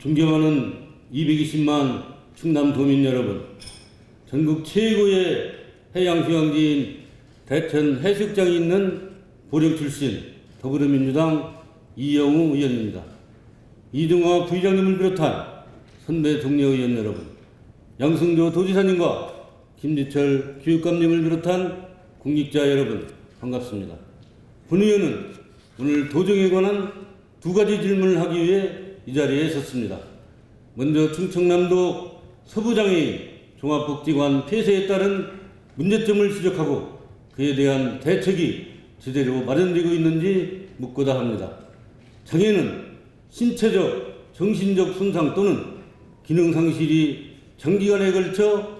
존경하는 220만 충남 도민 여러분, 전국 최고의 해양휴양지인 대천 해수욕장에 있는 보령 출신 더불어민주당 이영우 의원입니다. 이동화 부의장님을 비롯한 선배 동료 의원 여러분, 양승조 도지사님과 김지철 교육감님을 비롯한 공직자 여러분, 반갑습니다. 본 의원은 오늘 도정에 관한 두 가지 질문을 하기 위해 이 자리에 섰습니다. 먼저 충청남도 서부장애인 종합복지관 폐쇄에 따른 문제점을 지적하고 그에 대한 대책이 제대로 마련되고 있는지 묻고자 합니다. 장애는 신체적, 정신적 손상 또는 기능 상실이 장기간에 걸쳐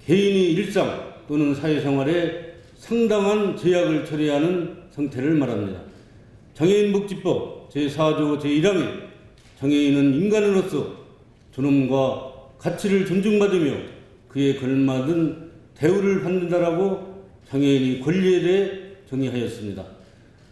개인의 일상 또는 사회생활에 상당한 제약을 처해야 하는 상태를 말합니다. 장애인복지법 제4조 제1항에 장애인은 인간으로서 존엄과 가치를 존중받으며 그에 걸맞은 대우를 받는다라고 장애인의 권리에 대해 정의하였습니다.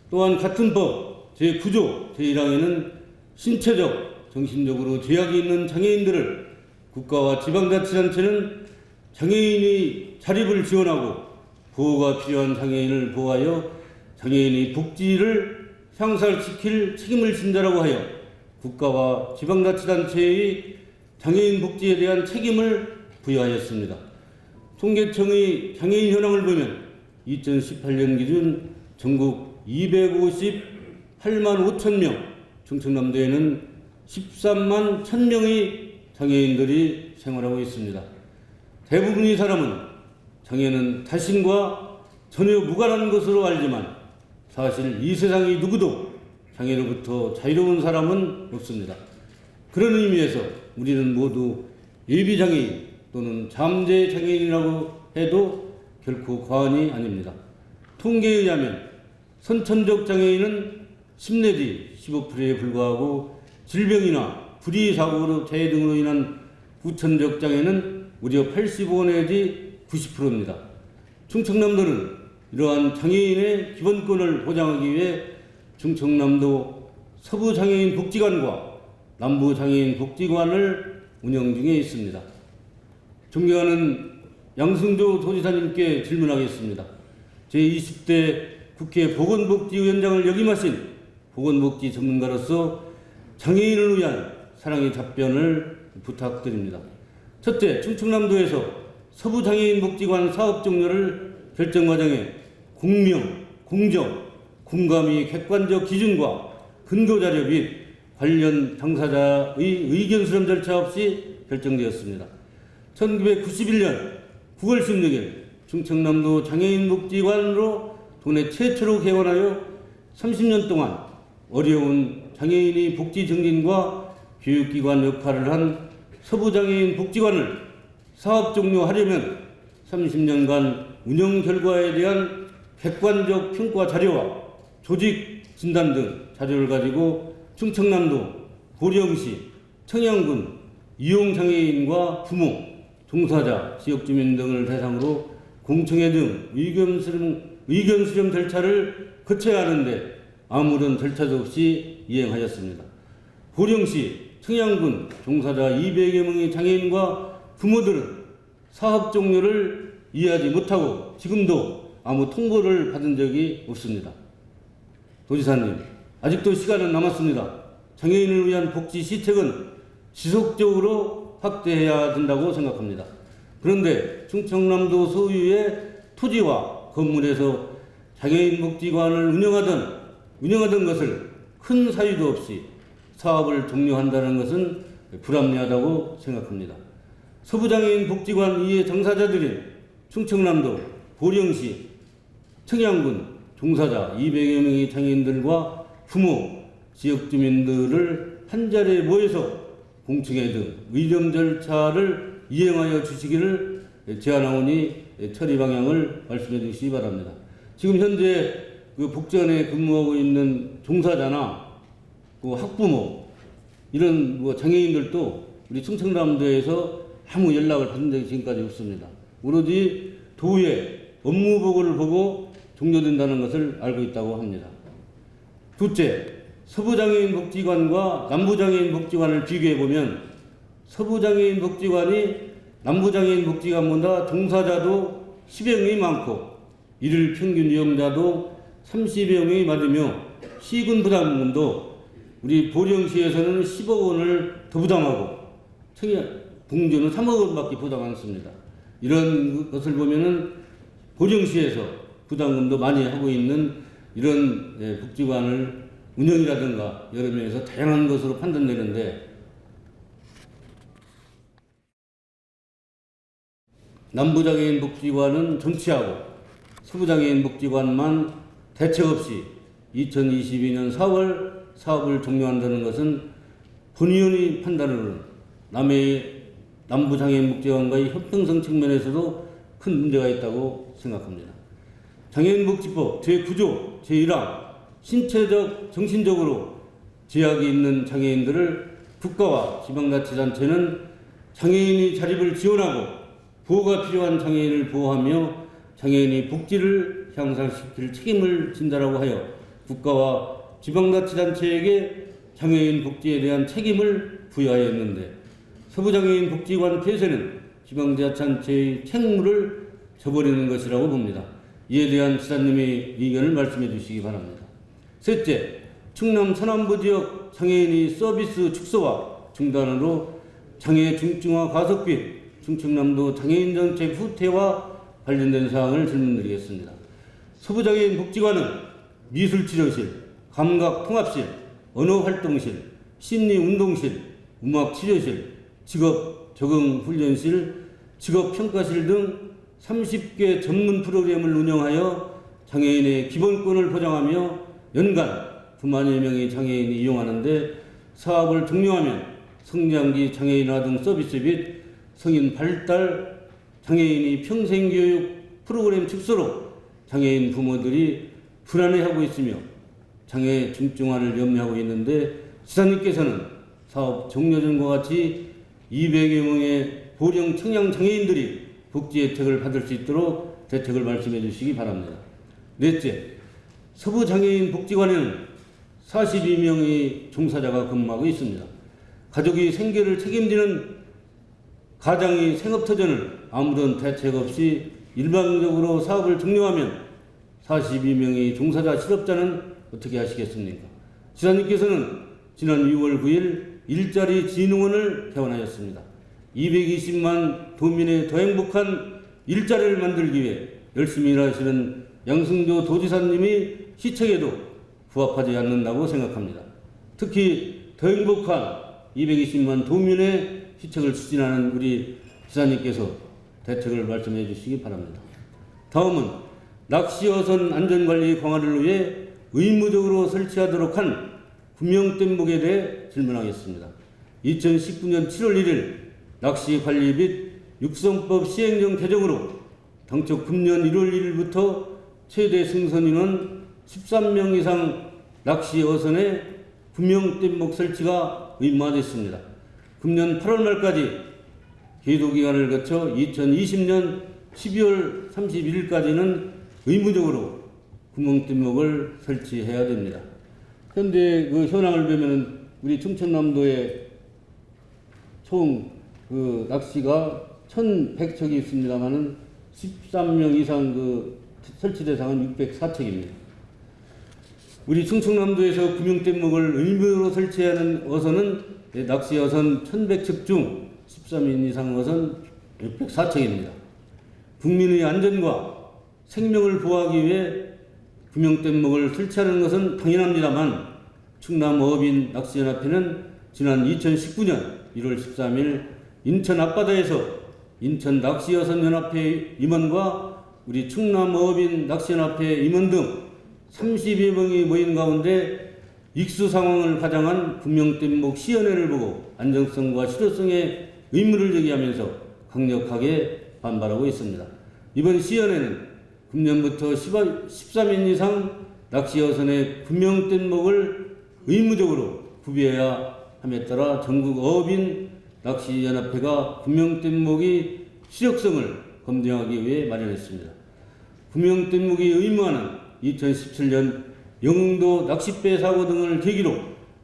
또한 같은 법 제9조 제1항에는 신체적, 정신적으로 제약이 있는 장애인들을 국가와 지방자치단체는 장애인의 자립을 지원하고 보호가 필요한 장애인을 보호하여 장애인의 복지를 향상시킬 책임을 진다라고 하여 국가와 지방자치단체의 장애인 복지에 대한 책임을 부여하였습니다. 통계청의 장애인 현황을 보면 2018년 기준 전국 258만 5천 명, 충청남도에는 13만 1,000명의 장애인들이 생활하고 있습니다. 대부분의 사람은 장애는 타신과 전혀 무관한 것으로 알지만 사실 이 세상의 누구도 장애로부터 자유로운 사람은 없습니다. 그런 의미에서 우리는 모두 예비장애인 또는 잠재장애인이라고 해도 결코 과언이 아닙니다. 통계에 의하면 선천적 장애인은 10 내지 15%에 불과하고 질병이나 불의사고로 재해 등으로 인한 후천적 장애는 무려 85 내지 90%입니다. 충청남도는 이러한 장애인의 기본권을 보장하기 위해 충청남도 서부장애인 복지관과 남부장애인 복지관을 운영 중에 있습니다. 존경하는 양승조 도지사님께 질문하겠습니다. 제20대 국회 보건복지위원장을 역임하신 보건복지 전문가로서 장애인을 위한 사랑의 답변을 부탁드립니다. 첫째, 충청남도에서 서부장애인 복지관 사업 종료를 결정 과정에 공명, 공정, 공감의 객관적 기준과 근거자료 및 관련 당사자의 의견 수렴 절차 없이 결정되었습니다. 1991년 9월 16일 충청남도 장애인복지관으로 도내 최초로 개원하여 30년 동안 어려운 장애인의 복지 증진과 교육기관 역할을 한 서부장애인 복지관을 사업 종료하려면 30년간 운영 결과에 대한 객관적 평가 자료와 조직 진단 등 자료를 가지고 충청남도, 보령시, 청양군 이용장애인과 부모, 종사자, 지역주민 등을 대상으로 공청회 등 의견 수렴 절차를 거쳐야 하는데 아무런 절차도 없이 이행하였습니다. 보령시, 청양군 종사자 200여 명의 장애인과 부모들은 사업 종료를 이해하지 못하고 지금도 아무 통보를 받은 적이 없습니다. 도지사님, 아직도 시간은 남았습니다. 장애인을 위한 복지 시책은 지속적으로 확대해야 된다고 생각합니다. 그런데 충청남도 소유의 토지와 건물에서 장애인 복지관을 운영하던 것을 큰 사유도 없이 사업을 종료한다는 것은 불합리하다고 생각합니다. 서부장애인 복지관 이해 당사자들인 충청남도, 보령시, 청양군 종사자 200여 명의 장애인들과 부모, 지역주민들을 한자리에 모여서 공청회 등 의정 절차를 이행하여 주시기를 제안하오니 처리 방향을 말씀해 주시기 바랍니다. 지금 현재 그 복지관에 근무하고 있는 종사자나 그 학부모 이런 장애인들도 우리 충청남도에서 아무 연락을 받은 적이 지금까지 없습니다. 오로지 도의 업무 보고를 보고 종료된다는 것을 알고 있다고 합니다. 둘째, 서부장애인 복지관과 남부장애인 복지관을 비교해보면 서부장애인 복지관이 남부장애인 복지관보다 종사자도 10여 명이 많고 일일 평균 이용자도 30여 명이 맞으며 시군 부담금도 우리 보령시에서는 10억 원을 더 부담하고 봉주는 3억 원밖에 부담 않습니다. 이런 것을 보면은 보령시에서 부담금도 많이 하고 있는 이런 복지관을 운영이라든가 여러 면에서 다양한 것으로 판단되는데, 남부장애인 복지관은 정치하고 서부장애인 복지관만 대책 없이 2022년 4월 사업을 종료한다는 것은 본위원이 판단으로는 남부장애인 복지관과의 협동성 측면에서도 큰 문제가 있다고 생각합니다. 장애인복지법 제9조 제1항 신체적, 정신적으로 제약이 있는 장애인들을 국가와 지방자치단체는 장애인이 자립을 지원하고 보호가 필요한 장애인을 보호하며 장애인의 복지를 향상시킬 책임을 진다라고 하여 국가와 지방자치단체에게 장애인 복지에 대한 책임을 부여하였는데, 서부장애인 복지관 폐쇄는 지방자치단체의 책무를 져버리는 것이라고 봅니다. 이에 대한 지사님의 의견을 말씀해 주시기 바랍니다. 셋째, 충남 서남부 지역 장애인의 서비스 축소와 중단으로 장애 중증화 가속 및 충청남도 장애인 정책 후퇴와 관련된 사항을 질문드리겠습니다. 서부장애인 복지관은 미술치료실, 감각통합실, 언어활동실, 심리운동실, 음악치료실, 직업적응훈련실, 직업평가실 등 30개 전문 프로그램을 운영하여 장애인의 기본권을 보장하며 연간 9만여 명의 장애인이 이용하는데, 사업을 종료하면 성장기 장애인화 등 서비스 및 성인 발달 장애인이 평생교육 프로그램 축소로 장애인 부모들이 불안해하고 있으며 장애 중증화를 염려하고 있는데, 지사님께서는 사업 종료 전과 같이 200여 명의 보령 청양 장애인들이 복지 혜택을 받을 수 있도록 대책을 말씀해 주시기 바랍니다. 넷째, 서부장애인 복지관에는 42명의 종사자가 근무하고 있습니다. 가족이 생계를 책임지는 가장의 생업터전을 아무런 대책 없이 일방적으로 사업을 종료하면 42명의 종사자 실업자는 어떻게 하시겠습니까? 지사님께서는 지난 6월 9일 일자리 진흥원을 개원하였습니다. 220만 도민의 더 행복한 일자리를 만들기 위해 열심히 일하시는 양승조 도지사님이 시책에도 부합하지 않는다고 생각합니다. 특히 더 행복한 220만 도민의 시책을 추진하는 우리 지사님께서 대책을 말씀해 주시기 바랍니다. 다음은 낚시어선 안전관리 강화를 위해 의무적으로 설치하도록 한 구명댐목에 대해 질문하겠습니다. 2019년 7월 1일 낚시관리 및 육성법 시행령 개정으로 당초 금년 1월 1일부터 최대 승선인원 13명 이상 낚시어선의 구명댐목 설치가 의무화됐습니다. 금년 8월 말까지 계도기간을 거쳐 2020년 12월 31일까지는 의무적으로 구명댐목을 설치해야 됩니다. 현재 그 현황을 보면은 우리 충청남도에 총 그 낚시가 1,100척이 있습니다만은 13명 이상 그 설치 대상은 604척입니다. 우리 충청남도에서 구명댐목을 의무로 설치하는 어선은 낚시 어선 1,100척 중 13인 이상 어선 604척입니다. 국민의 안전과 생명을 보호하기 위해 구명댐목을 설치하는 것은 당연합니다만, 충남어업인 낚시연합회는 지난 2019년 1월 13일 인천 앞바다에서 인천 낚시여선연합회 임원과 우리 충남어업인 낚시연합회 임원 등 30여 명이 모인 가운데 익수 상황을 가장한 구명댐목 시연회를 보고 안정성과 실효성에 의문을 제기하면서 강력하게 반발하고 있습니다. 이번 시연회는 금년부터 13인 이상 낚시어선의 구명댐목을 의무적으로 구비해야 함에 따라 전국 어업인 낚시연합회가 구명댐목의 실효성을 검증하기 위해 마련했습니다. 구명댐목이 의무화는 2017년 영흥도 낚싯배 사고 등을 계기로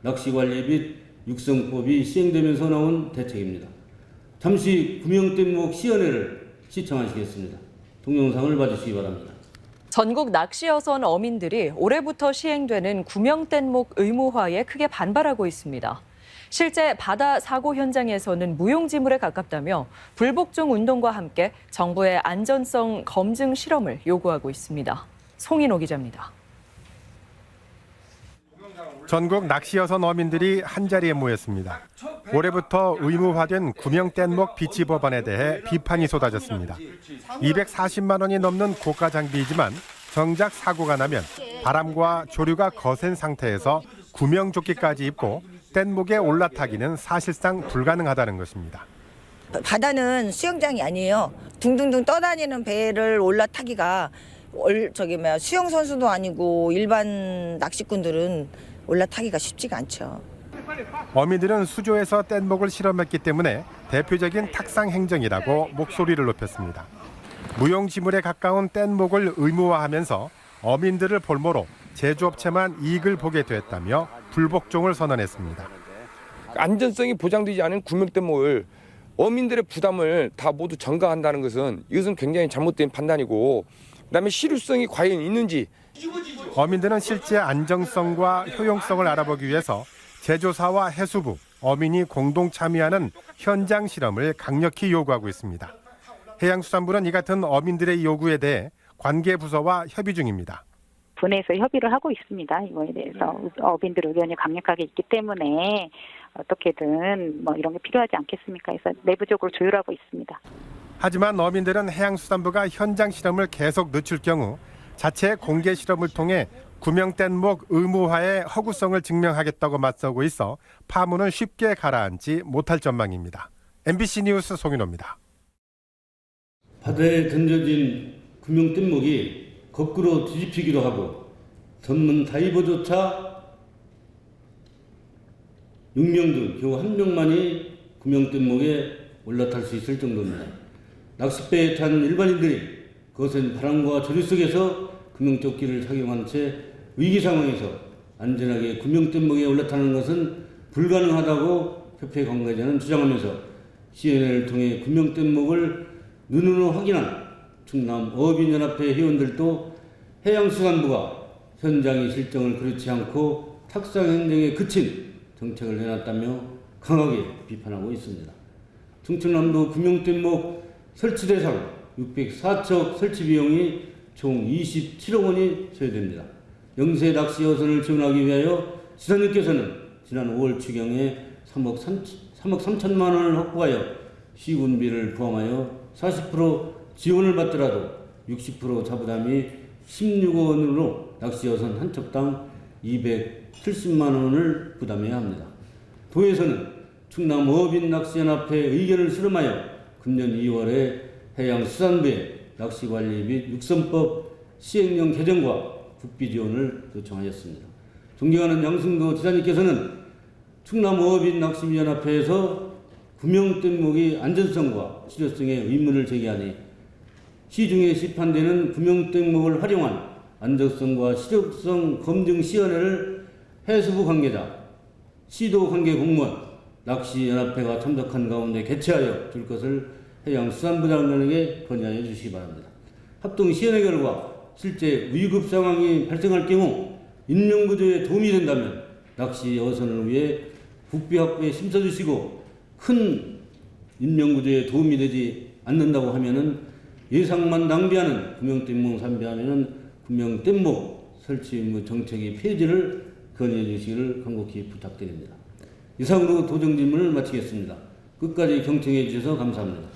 낚시관리 및 육성법이 시행되면서 나온 대책입니다. 잠시 구명뗏목 시연회를 시청하시겠습니다. 동영상을 봐주시기 바랍니다. 전국 낚시여선 어민들이 올해부터 시행되는 구명뗏목 의무화에 크게 반발하고 있습니다. 실제 바다 사고 현장에서는 무용지물에 가깝다며 불복종 운동과 함께 정부의 안전성 검증 실험을 요구하고 있습니다. 송인호 기자입니다. 전국 낚시여선 어민들이 한자리에 모였습니다. 올해부터 의무화된 구명뗏목 비치 법안에 대해 비판이 쏟아졌습니다. 240만 원이 넘는 고가 장비이지만 정작 사고가 나면 바람과 조류가 거센 상태에서 구명조끼까지 입고 뗏목에 올라타기는 사실상 불가능하다는 것입니다. 바다는 수영장이 아니에요. 둥둥둥 떠다니는 배를 올라타기가 수영 선수도 아니고 일반 낚시꾼들은 올라타기가 쉽지가 않죠. 어민들은 수조에서 뗏목을 실험했기 때문에 대표적인 탁상 행정이라고 목소리를 높였습니다. 무용지물에 가까운 뗏목을 의무화하면서 어민들을 볼모로 제조업체만 이익을 보게 됐다며 불복종을 선언했습니다. 안전성이 보장되지 않은 구명뗏목을 어민들의 부담을 다 모두 전가한다는 것은 이것은 굉장히 잘못된 판단이고, 그다음에 실효성이 과연 있는지. 어민들은 실제 안정성과 효용성을 알아보기 위해서 제조사와 해수부, 어민이 공동 참여하는 현장 실험을 강력히 요구하고 있습니다. 해양수산부는 이 같은 어민들의 요구에 대해 관계 부서와 협의 중입니다. 분해에서 협의를 하고 있습니다. 이거에 대해서 어민들 의견이 강력하게 있기 때문에 어떻게든 이런 게 필요하지 않겠습니까? 해서 내부적으로 조율하고 있습니다. 하지만 어민들은 해양수산부가 현장 실험을 계속 늦출 경우 자체 공개 실험을 통해 구명뗏목 의무화의 허구성을 증명하겠다고 맞서고 있어 파문은 쉽게 가라앉지 못할 전망입니다. MBC 뉴스 송인호입니다. 바다에 던져진 구명뗏목이 거꾸로 뒤집히기도 하고 전문 다이버조차 6명 중 겨우 1명만이 구명뗏목에 올라탈 수 있을 정도입니다. 낚싯배에 탄 일반인들이 거센 바람과 조류 속에서 구명조끼를 착용한 채 위기 상황에서 안전하게 구명뗏목에 올라타는 것은 불가능하다고 협회 관계자는 주장하면서 시연회를 통해 구명뗏목을 눈으로 확인한 충남 어업인연합회 회원들도 해양수산부가 현장의 실정을 그렇지 않고 탁상 행정에 그친 정책을 내놨다며 강하게 비판하고 있습니다. 충청남도 구명뗏목 설치 대상 604척 설치 비용이 총 27억 원이 소요됩니다. 영세 낚시 여선을 지원하기 위하여 지사님께서는 지난 5월 추경에 3억 3천만 원을 확보하여 시군비를 포함하여 40% 지원을 받더라도 60% 자부담이 16억 원으로 낚시 여선 한 척당 270만 원을 부담해야 합니다. 도에서는 충남 어업인 낚시연합회 의견을 수렴하여 금년 2월에 해양수산부에 낚시관리 및 육성법 시행령 개정과 국비 지원을 요청하였습니다. 존경하는 양승도 지사님께서는 충남 어업인 낚시연합회에서 구명뗏목의 안전성과 실효성에 의문을 제기하니 시중에 시판되는 구명뗏목을 활용한 안전성과 실효성 검증 시연회를 해수부 관계자, 시도 관계 공무원, 낚시연합회가 참석한 가운데 개최하여 줄 것을 해양수산부 장관에게 건의하여 주시기 바랍니다. 합동 시연회 결과 실제 위급 상황이 발생할 경우 인명구조에 도움이 된다면 낚시 여선을 위해 국비 확보에 힘써주시고 큰 인명구조에 도움이 되지 않는다고 하면은 예상만 낭비하는 구명뗏목 산비하면은 구명뗏목 설치 의무 정책의 폐지를 건의해 주시기를 간곡히 부탁드립니다. 이상으로 도정 질문을 마치겠습니다. 끝까지 경청해 주셔서 감사합니다.